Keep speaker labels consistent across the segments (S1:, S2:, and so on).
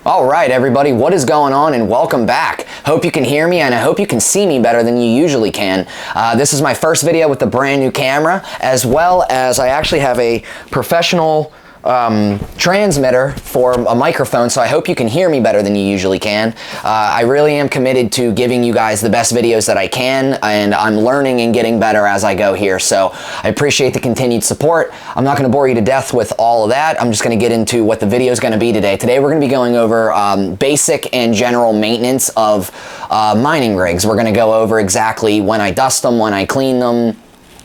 S1: All right, everybody, what is going on, and welcome back. Hope you can hear me, and I hope you can see me better than you usually can. This is my first video with the brand new camera, as well as I actually have a professional transmitter for a microphone, so I hope you can hear me better than you usually can. I really am committed to giving you guys the best videos that I can, and I'm learning and getting better as I go here, so I appreciate the continued support. I'm not going to bore you to death with all of that. I'm just going to get into what the video is going to be today. Today we're going to be going over basic and general maintenance of mining rigs. We're going to go over exactly when I dust them, when I clean them,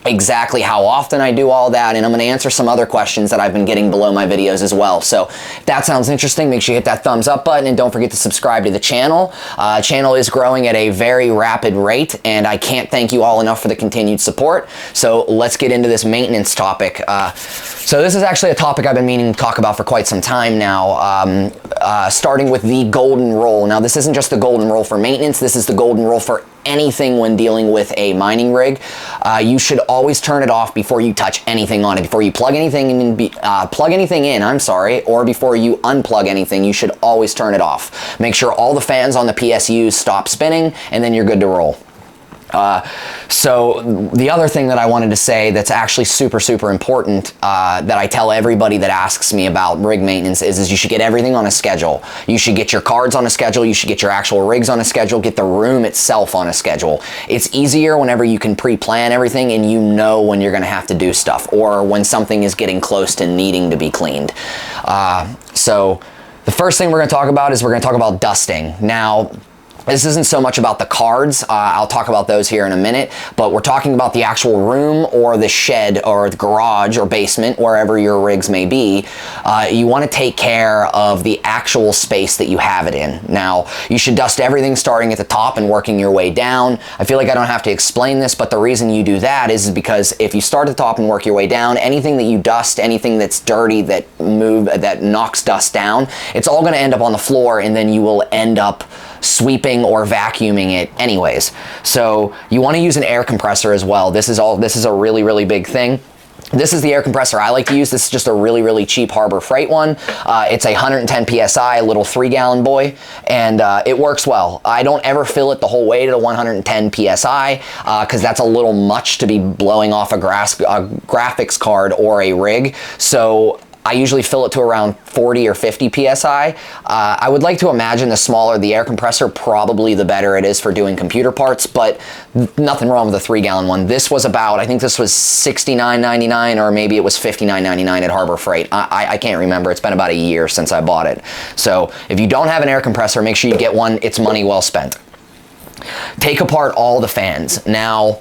S1: exactly how often I do all that, and I'm going to answer some other questions that I've been getting below my videos as well. So if that sounds interesting, make sure you hit that thumbs up button, and don't forget to subscribe to the channel. Channel is growing at a very rapid rate, and I can't thank you all enough for the continued support. So let's get into this maintenance topic. So this is actually a topic I've been meaning to talk about for quite some time now, starting with the golden rule. Now, this isn't just the golden rule for maintenance, this is the golden rule for anything when dealing with a mining rig. You should always turn it off before you touch anything on it. Before you plug anything in, or before you unplug anything, you should always turn it off. Make sure all the fans on the PSUs stop spinning, and then you're good to roll. So the other thing that I wanted to say that's actually super important, that I tell everybody that asks me about rig maintenance is you should get everything on a schedule. You should get your cards on a schedule, you should get your actual rigs on a schedule, get the room itself on a schedule. It's easier whenever you can pre-plan everything and you know when you're going to have to do stuff, or when something is getting close to needing to be cleaned. So the first thing we're going to talk about is we're going to talk about dusting. Now, this isn't so much about the cards, I'll talk about those here in a minute, but we're talking about the actual room or the shed or the garage or basement, wherever your rigs may be. You want to take care of the actual space that you have it in. Now, you should dust everything starting at the top and working your way down. I feel like I don't have to explain this, but the reason you do that is because if you start at the top and work your way down, anything that you dust, anything that's dirty, that knocks dust down, it's all going to end up on the floor, and then you will end up sweeping or vacuuming it anyways. So you want to use an air compressor as well. This is a really big thing. This is the air compressor I like to use. This is just a really cheap Harbor Freight one. It's a 110 PSI, little 3-gallon boy, and it works well. I don't ever fill it the whole way to the 110 PSI because that's a little much to be blowing off a graphics card or a rig. So I usually fill it to around 40 or 50 PSI. I would like to imagine the smaller the air compressor, probably the better it is for doing computer parts, but nothing wrong with a 3-gallon one. This was about, I think this was $69.99, or maybe it was $59.99 at Harbor Freight. I can't remember. It's been about a year since I bought it. So if you don't have an air compressor, make sure you get one. It's money well spent. Take apart all the fans. Now,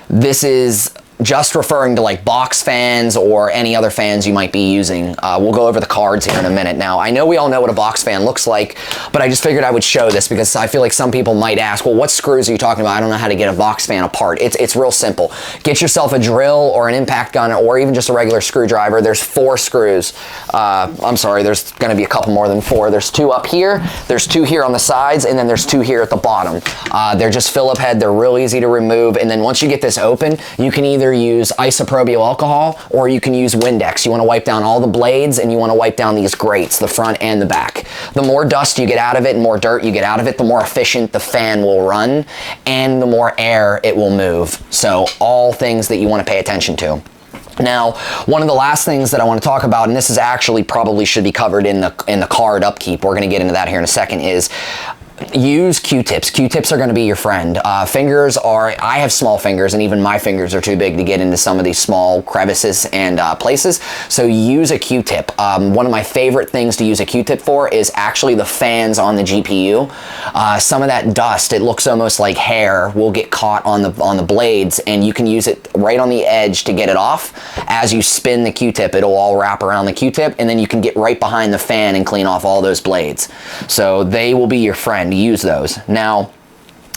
S1: this is just referring to like box fans or any other fans you might be using. We'll go over the cards here in a minute. Now, I know we all know what a box fan looks like, but I just figured I would show this because I feel like some people might ask, well, what screws are you talking about? I don't know how to get a box fan apart. It's real simple. Get yourself a drill or an impact gun, or even just a regular screwdriver. There's 4 screws. I'm sorry, there's going to be a couple more than 4. There's 2 up here, there's 2 here on the sides, and then there's 2 here at the bottom. They're just Phillip head. They're real easy to remove, and then once you get this open, you can either use isopropyl alcohol or you can use Windex. You want to wipe down all the blades, and you want to wipe down these grates, the front and the back. The more dust you get out of it and more dirt you get out of it, the more efficient the fan will run and the more air it will move. So all things that you want to pay attention to. Now, one of the last things that I want to talk about, and this is actually probably should be covered in the card upkeep, we're going to get into that here in a second, is use Q-tips. Q-tips are going to be your friend. I have small fingers, and even my fingers are too big to get into some of these small crevices and places, so use a Q-tip. One of my favorite things to use a Q-tip for is actually the fans on the GPU. Some of that dust, it looks almost like hair, will get caught on the blades, and you can use it right on the edge to get it off. As you spin the Q-tip, it'll all wrap around the Q-tip, and then you can get right behind the fan and clean off all those blades. So they will be your friend. Use those. Now,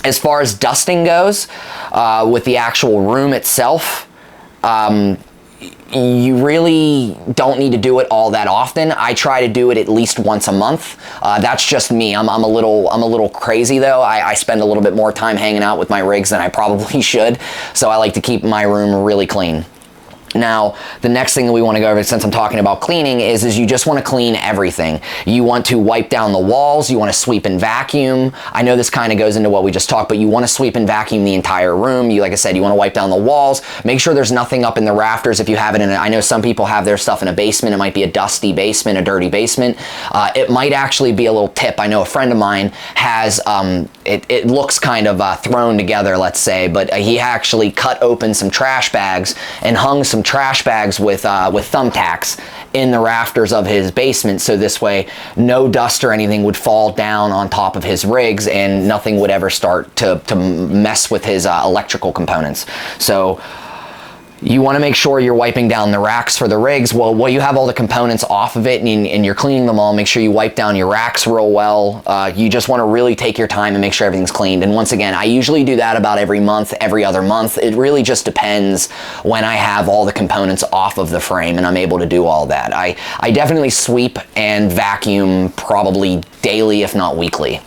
S1: as far as dusting goes, with the actual room itself, you really don't need to do it all that often. I try to do it at least once a month. That's just me. I'm a little crazy though. I spend a little bit more time hanging out with my rigs than I probably should, so I like to keep my room really clean. Now, the next thing that we want to go over, since I'm talking about cleaning, is you just want to clean everything. You want to wipe down the walls, you want to sweep and vacuum. I know this kind of goes into what we just talked, but you want to sweep and vacuum the entire room. Like I said, you want to wipe down the walls, make sure there's nothing up in the rafters if you have it in I know some people have their stuff in a basement. It might be a dusty basement, a dirty basement. It might actually be a little tip. I know a friend of mine has, it looks kind of thrown together, let's say, but he actually cut open some trash bags and hung some trash bags with thumbtacks in the rafters of his basement, so this way no dust or anything would fall down on top of his rigs and nothing would ever start to mess with his electrical components. So you want to make sure you're wiping down the racks for the rigs. Well, you have all the components off of it and you're cleaning them all. Make sure you wipe down your racks real well. You just want to really take your time and make sure everything's cleaned. And once again, I usually do that about every month, every other month. It really just depends when I have all the components off of the frame and I'm able to do all that. I definitely sweep and vacuum probably daily, if not weekly.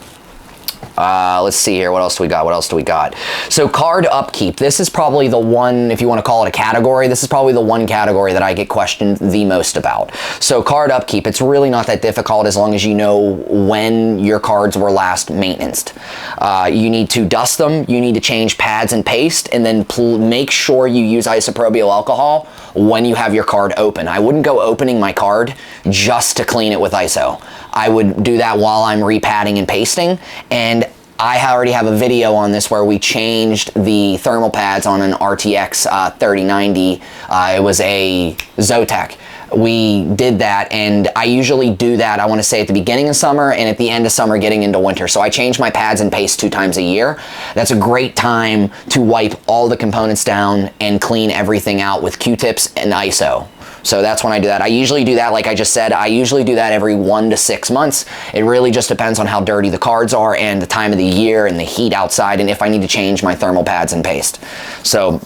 S1: Let's see here. What else do we got? So card upkeep. This is probably the one, if you want to call it a category, this is probably the one category that I get questioned the most about. So card upkeep, it's really not that difficult as long as you know when your cards were last maintained. You need to dust them, you need to change pads and paste, and then make sure you use isopropyl alcohol when you have your card open. I wouldn't go opening my card just to clean it with ISO. I would do that while I'm repadding and pasting, and I already have a video on this where we changed the thermal pads on an RTX 3090. It was a Zotac. We did that, and I usually do that, I want to say, at the beginning of summer and at the end of summer getting into winter. So I change my pads and paste 2 times a year. That's a great time to wipe all the components down and clean everything out with Q-tips and ISO. So that's when I do that. I usually do that, like I just said, I usually do that every 1 to 6 months. It really just depends on how dirty the cards are and the time of the year and the heat outside and if I need to change my thermal pads and paste. So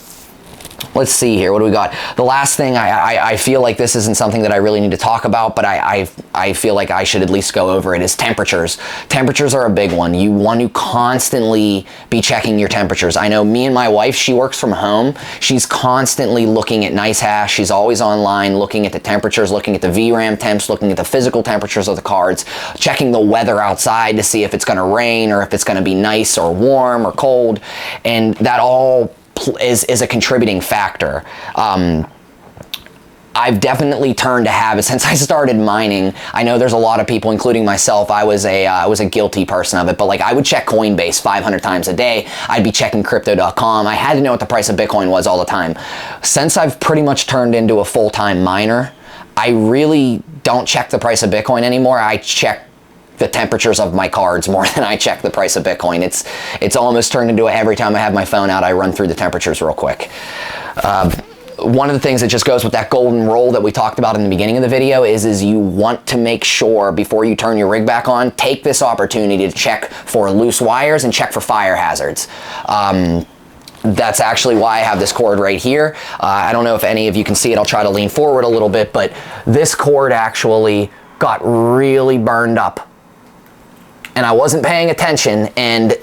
S1: let's see here, what do we got? The last thing, I feel like this isn't something that I really need to talk about, but I feel like I should at least go over it, is temperatures. Temperatures are a big one. You want to constantly be checking your temperatures. I know me and my wife, she works from home. She's constantly looking at NiceHash. She's always online looking at the temperatures, looking at the VRAM temps, looking at the physical temperatures of the cards, checking the weather outside to see if it's going to rain or if it's going to be nice or warm or cold, and that all is a contributing factor. I've definitely turned to habit since I started mining. I know there's a lot of people, including myself, I was a guilty person of it, but like I would check Coinbase 500 times a day. I'd be checking crypto.com. I had to know what the price of Bitcoin was all the time. Since I've pretty much turned into a full-time miner, I really don't check the price of Bitcoin anymore. I check the temperatures of my cards more than I check the price of Bitcoin. It's almost turned into every time I have my phone out, I run through the temperatures real quick. One of the things that just goes with that golden rule that we talked about in the beginning of the video is you want to make sure before you turn your rig back on, take this opportunity to check for loose wires and check for fire hazards. That's actually why I have this cord right here. I don't know if any of you can see it. I'll try to lean forward a little bit, but this cord actually got really burned up. And I wasn't paying attention, and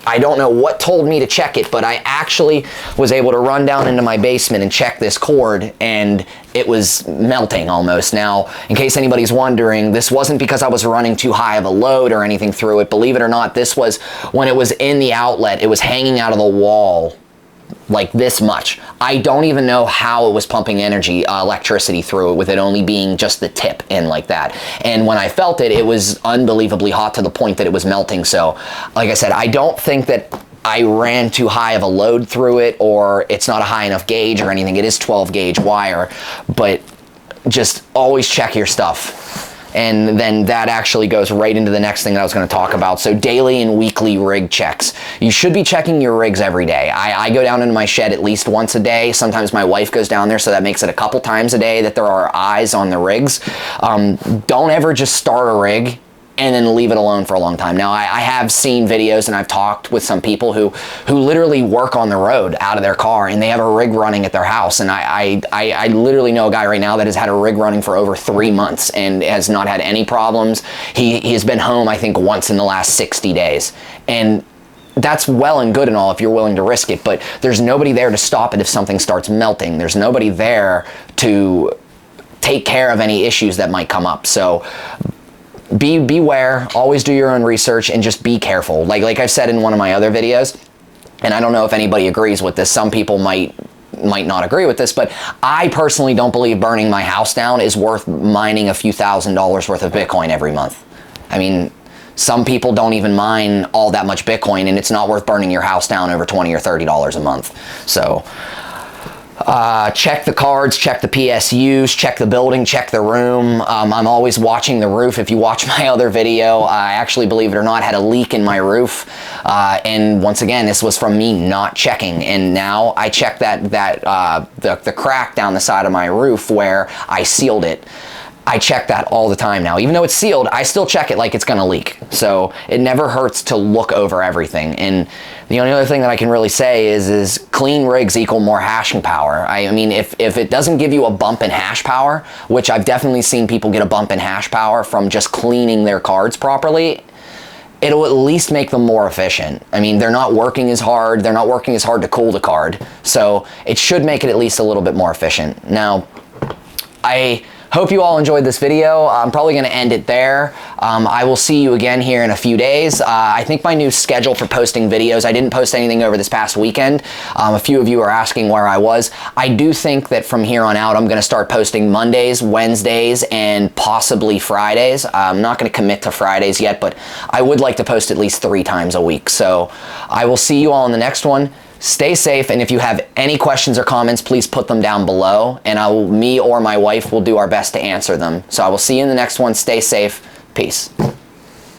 S1: I don't know what told me to check it, but I actually was able to run down into my basement and check this cord, and it was melting almost. Now, in case anybody's wondering, this wasn't because I was running too high of a load or anything through it. Believe it or not, this was when it was in the outlet, it was hanging out of the wall like this much. I don't even know how it was pumping energy, electricity through it, with it only being just the tip in like that. And when I felt it, it was unbelievably hot to the point that it was melting. So, like I said, I don't think that I ran too high of a load through it, or it's not a high enough gauge or anything. It is 12 gauge wire, but just always check your stuff. And then that actually goes right into the next thing that I was going to talk about. So daily and weekly rig checks. You should be checking your rigs every day. I go down into my shed at least once a day. Sometimes my wife goes down there, so that makes it a couple times a day that there are eyes on the rigs. Don't ever just start a rig and then leave it alone for a long time. Now, I have seen videos and I've talked with some people who literally work on the road out of their car, and they have a rig running at their house. And I literally know a guy right now that has had a rig running for over 3 months and has not had any problems. He has been home, I think, once in the last 60 days. And that's well and good and all if you're willing to risk it, but there's nobody there to stop it if something starts melting. There's nobody there to take care of any issues that might come up. So beware, always do your own research, and just be careful. Like I've said in one of my other videos, and I don't know if anybody agrees with this, some people might not agree with this, but I personally don't believe burning my house down is worth mining a few $1,000s worth of Bitcoin every month. I mean, some people don't even mine all that much Bitcoin, and it's not worth burning your house down over $20 or $30 a month. So check the cards, check the PSUs, check the building, check the room. I'm always watching the roof. If you watch my other video, I actually, believe it or not, had a leak in my roof. And once again, this was from me not checking. And now I check the crack down the side of my roof where I sealed it. I check that all the time now. Even though it's sealed, I still check it like it's gonna leak. So it never hurts to look over everything. And the only other thing that I can really say is clean rigs equal more hashing power. I mean, if it doesn't give you a bump in hash power, which I've definitely seen people get a bump in hash power from just cleaning their cards properly, it'll at least make them more efficient. I mean, they're not working as hard. They're not working as hard to cool the card. So it should make it at least a little bit more efficient. Now, I hope you all enjoyed this video. I'm probably going to end it there. I will see you again here in a few days. I think my new schedule for posting videos, I didn't post anything over this past weekend. A few of you are asking where I was. I do think that from here on out, I'm going to start posting Mondays, Wednesdays, and possibly Fridays. I'm not going to commit to Fridays yet, but I would like to post at least 3 times a week. So I will see you all in the next one. Stay safe, and if you have any questions or comments, please put them down below, and me or my wife will do our best to answer them. So I will see you in the next one. Stay safe. Peace.